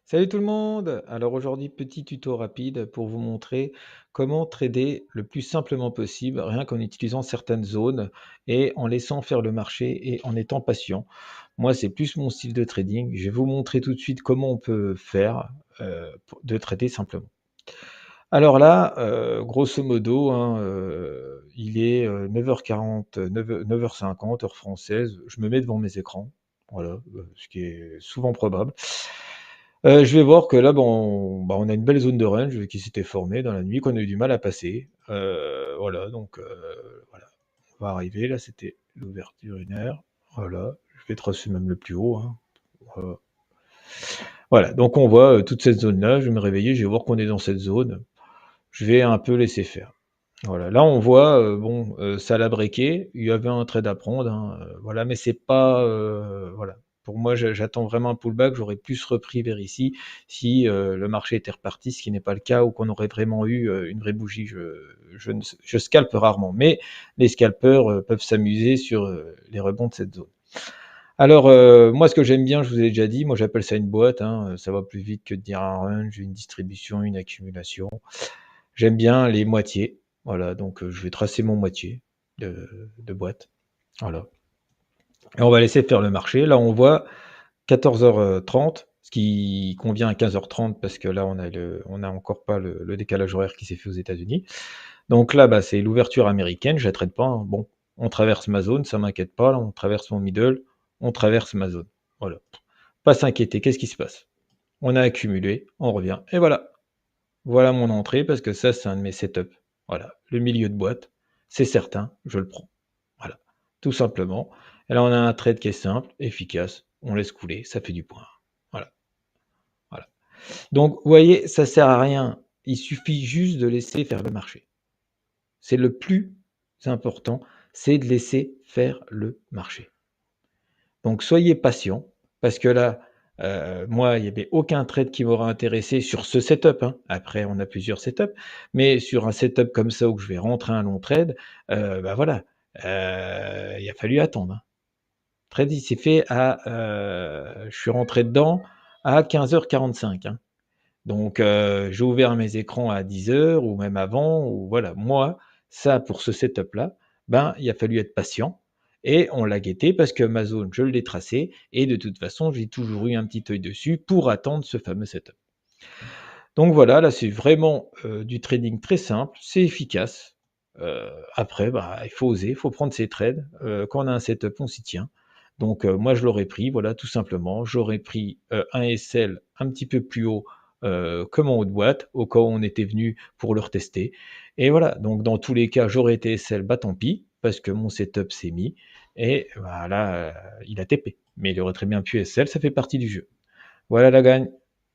Salut tout le monde! Alors aujourd'hui, petit tuto rapide pour vous montrer comment trader le plus simplement possible, rien qu'en utilisant certaines zones et en laissant faire le marché et en étant patient. Moi, c'est plus mon style de trading. Je vais vous montrer tout de suite comment on peut faire de trader simplement. Alors là, grosso modo, hein, il est 9h40, 9h50, heure française. Je me mets devant mes écrans, voilà, ce qui est souvent probable. Je vais voir que là, bon, bah, on a une belle zone de range qui s'était formée dans la nuit, qu'on a eu du mal à passer. Voilà, donc voilà, on va arriver. Là, c'était l'ouverture 1 heure. Voilà, je vais tracer même le plus haut, hein. Voilà. Voilà, donc on voit toute cette zone-là. Je vais me réveiller, je vais voir qu'on est dans cette zone. Je vais un peu laisser faire. Voilà, là on voit, bon, ça l'a breaké, il y avait un trade à prendre, hein, voilà, mais c'est pas, voilà. Pour moi, j'attends vraiment un pullback, j'aurais plus repris vers ici si, le marché était reparti, ce qui n'est pas le cas ou qu'on aurait vraiment eu, une vraie bougie. Je scalpe rarement, mais les scalpeurs, peuvent s'amuser sur, les rebonds de cette zone. Alors, moi ce que j'aime bien, je vous ai déjà dit, moi j'appelle ça une boîte, hein, ça va plus vite que de dire un range, une distribution, une accumulation. J'aime bien les moitiés, voilà, donc je vais tracer mon moitié de boîte, voilà. Et on va laisser faire le marché. Là, on voit 14h30, ce qui convient à 15h30 parce que là, on a encore pas le décalage horaire qui s'est fait aux États-Unis. Donc là, bah, c'est l'ouverture américaine, je ne traite pas, hein. Bon, on traverse ma zone, ça m'inquiète pas. Là, on traverse mon middle, on traverse ma zone. Voilà. Pas s'inquiéter, qu'est-ce qui se passe? On a accumulé, on revient, et voilà. Voilà mon entrée parce que ça, c'est un de mes setups. Voilà, le milieu de boîte, c'est certain, je le prends. Voilà, tout simplement. Et là, on a un trade qui est simple, efficace, on laisse couler, ça fait du point. Voilà, voilà. Donc, vous voyez, ça sert à rien. Il suffit juste de laisser faire le marché. C'est le plus important, c'est de laisser faire le marché. Donc soyez patient, parce que là, moi, il n'y avait aucun trade qui m'aura intéressé sur ce setup, hein. Après, on a plusieurs setups, mais sur un setup comme ça où je vais rentrer un long trade, bah voilà, il a fallu attendre, hein. Le trade, il s'est fait je suis rentré dedans à 15h45, hein. Donc, j'ai ouvert mes écrans à 10h ou même avant, ou voilà. Moi, ça, pour ce setup-là, ben, il a fallu être patient et on l'a guetté parce que ma zone, je l'ai tracée et de toute façon, j'ai toujours eu un petit œil dessus pour attendre ce fameux setup. Donc voilà, là, c'est vraiment du trading très simple, c'est efficace. Après, bah, il faut oser, il faut prendre ses trades. Quand on a un setup, on s'y tient. Donc moi, je l'aurais pris, voilà, tout simplement. J'aurais pris un SL un petit peu plus haut comme en haut de boîte, au cas où on était venu pour le retester. Et voilà, donc dans tous les cas, j'aurais été SL, bah tant pis, parce que mon setup s'est mis. Et voilà, il a TP. Mais il aurait très bien pu SL, ça fait partie du jeu. Voilà la gagne.